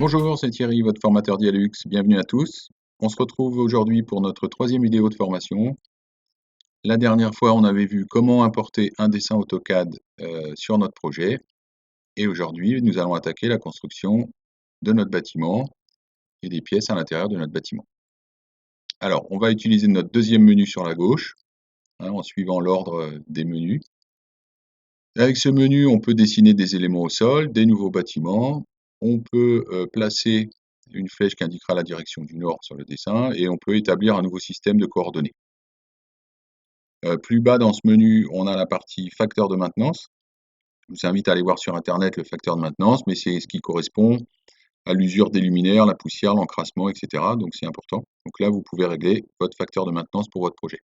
Bonjour, c'est Thierry, votre formateur Dialux. Bienvenue à tous. On se retrouve aujourd'hui pour notre troisième vidéo de formation. La dernière fois, on avait vu comment importer un dessin AutoCAD sur notre projet. Et aujourd'hui, nous allons attaquer la construction de notre bâtiment et des pièces à l'intérieur de notre bâtiment. Alors, on va utiliser notre deuxième menu sur la gauche, en suivant l'ordre des menus. Avec ce menu, on peut dessiner des éléments au sol, des nouveaux bâtiments. On peut placer une flèche qui indiquera la direction du nord sur le dessin et on peut établir un nouveau système de coordonnées. Plus bas dans ce menu, on a la partie facteur de maintenance. Je vous invite à aller voir sur internet le facteur de maintenance, mais c'est ce qui correspond à l'usure des luminaires, la poussière, l'encrassement, etc. Donc c'est important. Donc là, vous pouvez régler votre facteur de maintenance pour votre projet.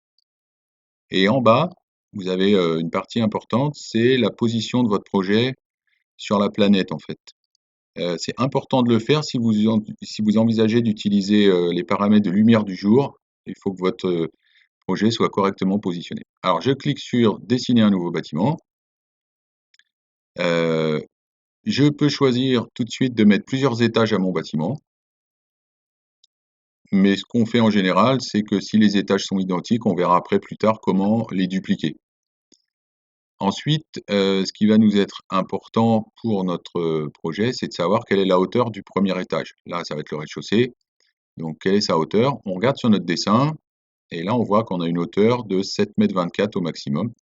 Et en bas, vous avez une partie importante, c'est la position de votre projet sur la planète en fait. C'est important de le faire si vous envisagez d'utiliser les paramètres de lumière du jour. Il faut que votre projet soit correctement positionné. Alors je clique sur dessiner un nouveau bâtiment. Je peux choisir tout de suite de mettre plusieurs étages à mon bâtiment. Mais ce qu'on fait en général, c'est que si les étages sont identiques, on verra après plus tard comment les dupliquer. Ensuite, ce qui va nous être important pour notre projet, c'est de savoir quelle est la hauteur du premier étage. Là, ça va être le rez-de-chaussée. Donc, quelle est sa hauteur? On regarde sur notre dessin, et là, on voit qu'on a une hauteur de 7,24 m au maximum.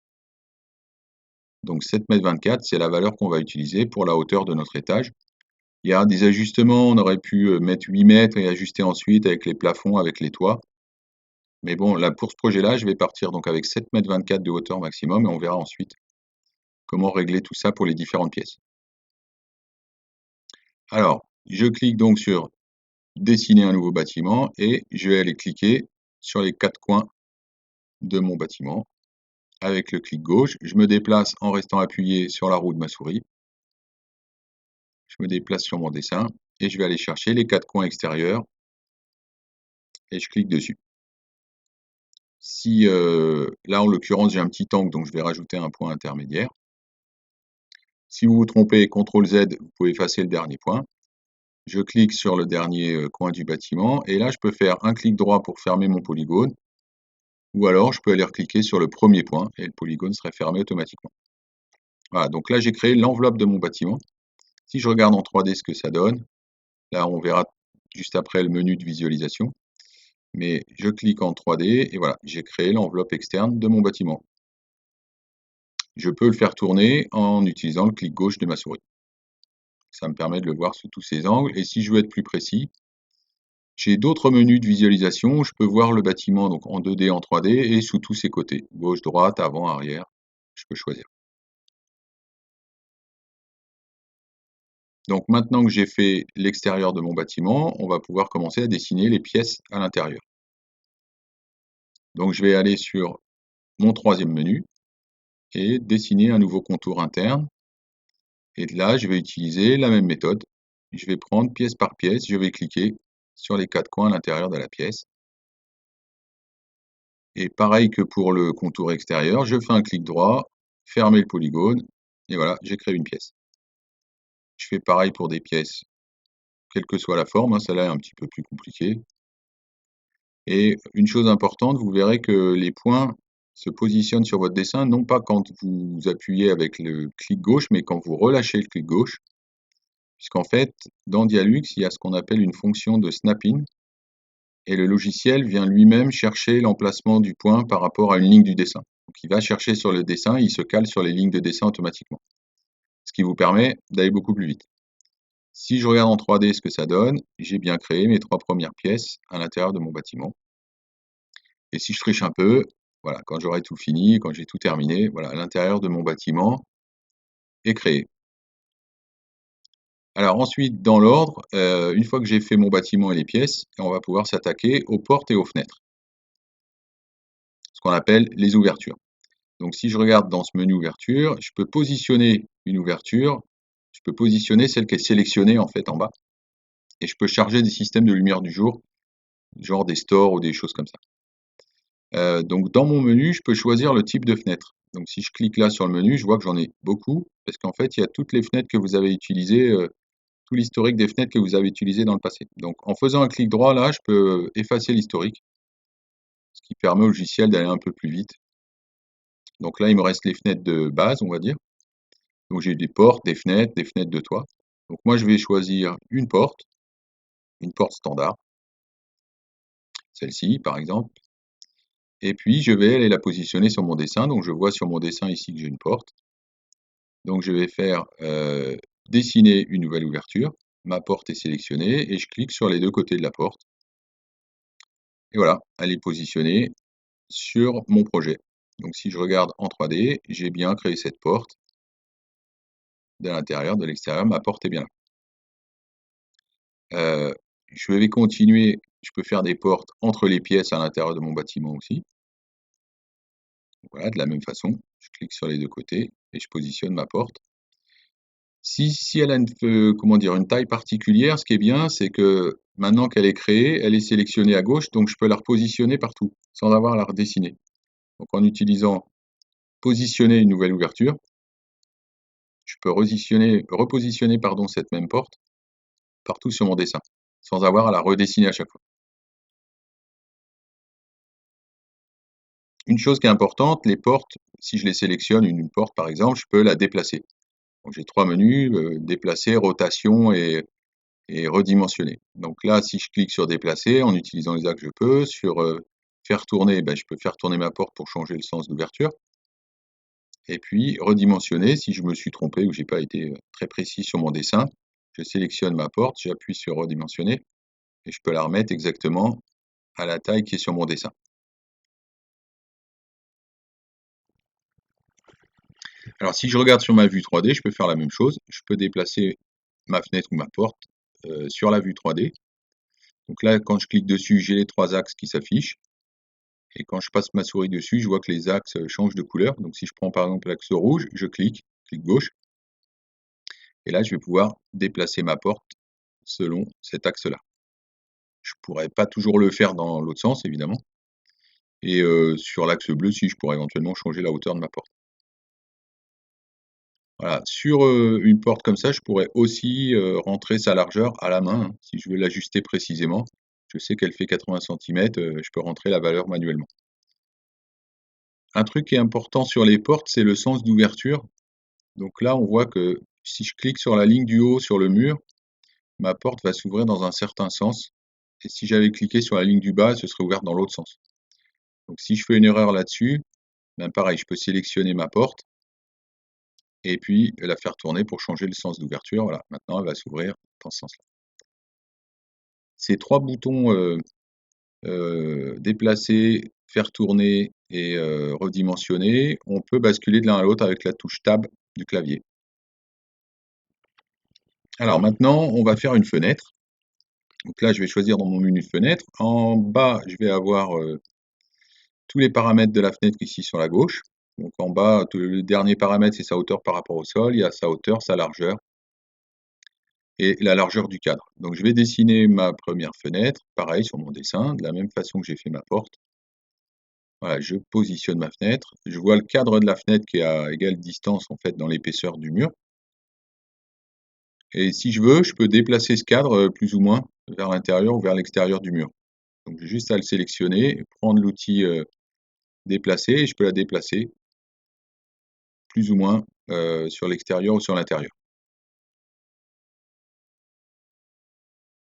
Donc, 7,24 m, c'est la valeur qu'on va utiliser pour la hauteur de notre étage. Il y a des ajustements, on aurait pu mettre 8 mètres et ajuster ensuite avec les plafonds, avec les toits. Mais bon, là, pour ce projet-là, je vais partir donc avec 7,24 m de hauteur maximum, et on verra ensuite comment régler tout ça pour les différentes pièces. Alors, je clique donc sur dessiner un nouveau bâtiment et je vais aller cliquer sur les 4 coins de mon bâtiment. Avec le clic gauche, je me déplace en restant appuyé sur la roue de ma souris. Je me déplace sur mon dessin et je vais aller chercher les 4 coins extérieurs et je clique dessus. Si là, en l'occurrence, j'ai un petit angle, donc je vais rajouter un point intermédiaire. Si vous vous trompez, CTRL Z, vous pouvez effacer le dernier point. Je clique sur le dernier coin du bâtiment et là, je peux faire un clic droit pour fermer mon polygone. Ou alors, je peux aller recliquer sur le premier point et le polygone serait fermé automatiquement. Voilà, donc là, j'ai créé l'enveloppe de mon bâtiment. Si je regarde en 3D ce que ça donne, là, on verra juste après le menu de visualisation. Mais je clique en 3D et voilà, j'ai créé l'enveloppe externe de mon bâtiment. Je peux le faire tourner en utilisant le clic gauche de ma souris. Ça me permet de le voir sous tous ses angles. Et si je veux être plus précis, j'ai d'autres menus de visualisation. Je peux voir le bâtiment donc en 2D, en 3D et sous tous ses côtés. Gauche, droite, avant, arrière. Je peux choisir. Donc maintenant que j'ai fait l'extérieur de mon bâtiment, on va pouvoir commencer à dessiner les pièces à l'intérieur. Donc je vais aller sur mon troisième menu et dessiner un nouveau contour interne. Et là, je vais utiliser la même méthode. Je vais prendre pièce par pièce, je vais cliquer sur les 4 coins à l'intérieur de la pièce. Et pareil que pour le contour extérieur, je fais un clic droit, fermer le polygone, et voilà, j'ai créé une pièce. Je fais pareil pour des pièces, quelle que soit la forme, celle-là est un petit peu plus compliquée. Et une chose importante, vous verrez que les points se positionnent sur votre dessin, non pas quand vous appuyez avec le clic gauche, mais quand vous relâchez le clic gauche. Puisqu'en fait, dans Dialux, il y a ce qu'on appelle une fonction de snap-in, et le logiciel vient lui-même chercher l'emplacement du point par rapport à une ligne du dessin. Donc il va chercher sur le dessin, il se cale sur les lignes de dessin automatiquement. Ce qui vous permet d'aller beaucoup plus vite. Si je regarde en 3D ce que ça donne, j'ai bien créé mes 3 premières pièces à l'intérieur de mon bâtiment. Et si je triche un peu, voilà, quand j'aurai tout fini, quand j'ai tout terminé, voilà, l'intérieur de mon bâtiment est créé. Alors ensuite, dans l'ordre, une fois que j'ai fait mon bâtiment et les pièces, on va pouvoir s'attaquer aux portes et aux fenêtres. Ce qu'on appelle les ouvertures. Donc si je regarde dans ce menu ouverture, je peux positionner une ouverture, je peux positionner celle qui est sélectionnée en fait en bas, et je peux charger des systèmes de lumière du jour, genre des stores ou des choses comme ça. Donc dans mon menu, je peux choisir le type de fenêtre. Donc si je clique là sur le menu, je vois que j'en ai beaucoup, parce qu'en fait, il y a toutes les fenêtres que vous avez utilisées, tout l'historique des fenêtres que vous avez utilisées dans le passé. Donc en faisant un clic droit là, je peux effacer l'historique, ce qui permet au logiciel d'aller un peu plus vite. Donc là, il me reste les fenêtres de base, on va dire. Donc j'ai des portes, des fenêtres de toit. Donc moi, je vais choisir une porte standard, celle-ci par exemple. Et puis je vais aller la positionner sur mon dessin. Donc je vois sur mon dessin ici que j'ai une porte. Donc je vais faire dessiner une nouvelle ouverture. Ma porte est sélectionnée et je clique sur les deux côtés de la porte. Et voilà, elle est positionnée sur mon projet. Donc si je regarde en 3D, j'ai bien créé cette porte. De l'intérieur, de l'extérieur, ma porte est bien là. Je vais continuer, je peux faire des portes entre les pièces à l'intérieur de mon bâtiment aussi. Voilà, de la même façon, je clique sur les deux côtés et je positionne ma porte. Si elle a comment dire, une taille particulière, ce qui est bien, c'est que maintenant qu'elle est créée, elle est sélectionnée à gauche, donc je peux la repositionner partout, sans avoir à la redessiner. Donc en utilisant positionner une nouvelle ouverture, je peux repositionner pardon, cette même porte partout sur mon dessin, sans avoir à la redessiner à chaque fois. Une chose qui est importante, les portes, si je les sélectionne, une porte par exemple, je peux la déplacer. Donc j'ai trois menus, déplacer, rotation et redimensionner. Donc là, si je clique sur déplacer, en utilisant les axes, je peux. Sur faire tourner, ben, je peux faire tourner ma porte pour changer le sens d'ouverture. Et puis redimensionner, si je me suis trompé ou j'ai pas été très précis sur mon dessin, je sélectionne ma porte, j'appuie sur redimensionner et je peux la remettre exactement à la taille qui est sur mon dessin. Alors si je regarde sur ma vue 3D, je peux faire la même chose. Je peux déplacer ma fenêtre ou ma porte sur la vue 3D. Donc là, quand je clique dessus, j'ai les trois axes qui s'affichent. Et quand je passe ma souris dessus, je vois que les axes changent de couleur. Donc si je prends par exemple l'axe rouge, je clique gauche. Et là, je vais pouvoir déplacer ma porte selon cet axe-là. Je ne pourrais pas toujours le faire dans l'autre sens, évidemment. Et sur l'axe bleu, si je pourrais éventuellement changer la hauteur de ma porte. Voilà, sur une porte comme ça, je pourrais aussi rentrer sa largeur à la main, hein, si je veux l'ajuster précisément. Je sais qu'elle fait 80 centimètres, je peux rentrer la valeur manuellement. Un truc qui est important sur les portes, c'est le sens d'ouverture. Donc là, on voit que si je clique sur la ligne du haut sur le mur, ma porte va s'ouvrir dans un certain sens. Et si j'avais cliqué sur la ligne du bas, ce serait ouvert dans l'autre sens. Donc si je fais une erreur là-dessus, ben pareil, je peux sélectionner ma porte et puis la faire tourner pour changer le sens d'ouverture. Voilà, maintenant elle va s'ouvrir dans ce sens-là. Ces trois boutons déplacer, faire tourner et redimensionner, on peut basculer de l'un à l'autre avec la touche Tab du clavier. Alors maintenant, on va faire une fenêtre. Donc là, je vais choisir dans mon menu fenêtre. En bas, je vais avoir tous les paramètres de la fenêtre ici sur la gauche. Donc en bas, le dernier paramètre, c'est sa hauteur par rapport au sol. Il y a sa hauteur, sa largeur et la largeur du cadre. Donc je vais dessiner ma première fenêtre, pareil sur mon dessin, de la même façon que j'ai fait ma porte. Voilà, je positionne ma fenêtre. Je vois le cadre de la fenêtre qui est à égale distance en fait dans l'épaisseur du mur. Et si je veux, je peux déplacer ce cadre plus ou moins vers l'intérieur ou vers l'extérieur du mur. Donc j'ai juste à le sélectionner, prendre l'outil déplacer et je peux la déplacer plus ou moins sur l'extérieur ou sur l'intérieur.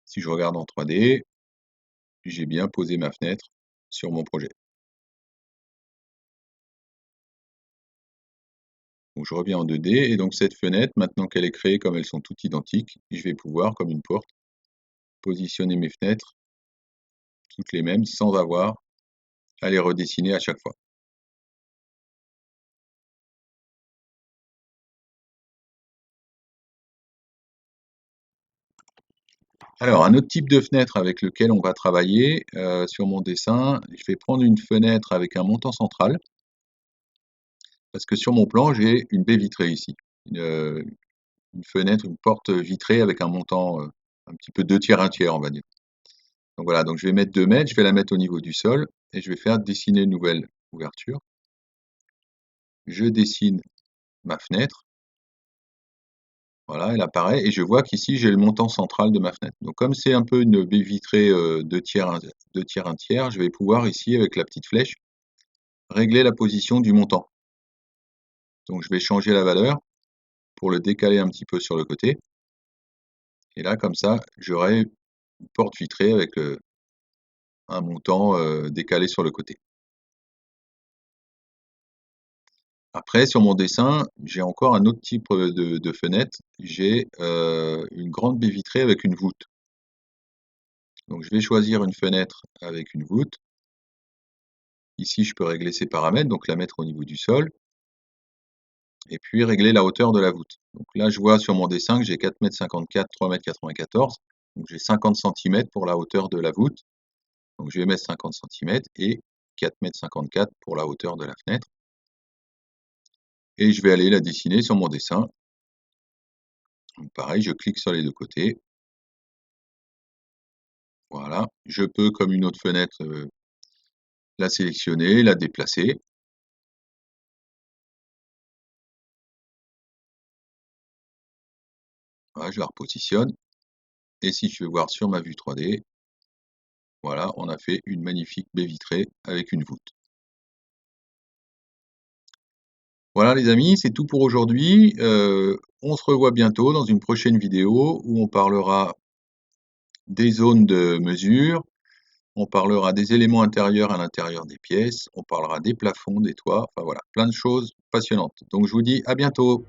Si je regarde en 3D, j'ai bien posé ma fenêtre sur mon projet. Donc je reviens en 2D et donc cette fenêtre, maintenant qu'elle est créée comme elles sont toutes identiques, je vais pouvoir, comme une porte, positionner mes fenêtres toutes les mêmes sans avoir à les redessiner à chaque fois. Alors un autre type de fenêtre avec lequel on va travailler sur mon dessin, je vais prendre une fenêtre avec un montant central parce que sur mon plan, j'ai une baie vitrée ici. Une fenêtre, une porte vitrée avec un montant un petit peu 2 tiers, 1 tiers, on va dire. Donc voilà, donc je vais mettre 2 mètres, je vais la mettre au niveau du sol et je vais faire dessiner une nouvelle ouverture. je dessine ma fenêtre. Voilà, elle apparaît et je vois qu'ici j'ai le montant central de ma fenêtre. Donc comme c'est un peu une baie vitrée 2 tiers, 2 tiers, 1 tiers, je vais pouvoir ici avec la petite flèche régler la position du montant. Donc je vais changer la valeur pour le décaler un petit peu sur le côté. Et là comme ça, j'aurai une porte vitrée avec un montant décalé sur le côté. Après sur mon dessin, j'ai encore un autre type de fenêtre. J'ai une grande baie vitrée avec une voûte. Donc je vais choisir une fenêtre avec une voûte. Ici, je peux régler ses paramètres, donc la mettre au niveau du sol, et puis régler la hauteur de la voûte. Donc là, je vois sur mon dessin que j'ai 4,54 m, 3,94 m, donc j'ai 50 cm pour la hauteur de la voûte. Donc je vais mettre 50 cm et 4,54 m pour la hauteur de la fenêtre. Et je vais aller la dessiner sur mon dessin. Donc pareil, je clique sur les deux côtés. Voilà, je peux, comme une autre fenêtre, la sélectionner, la déplacer. Voilà, je la repositionne. Et si je vais voir sur ma vue 3D, voilà, on a fait une magnifique baie vitrée avec une voûte. Voilà les amis, c'est tout pour aujourd'hui. On se revoit bientôt dans une prochaine vidéo où on parlera des zones de mesure, on parlera des éléments intérieurs à l'intérieur des pièces, on parlera des plafonds, des toits, enfin voilà, plein de choses passionnantes. Donc je vous dis à bientôt.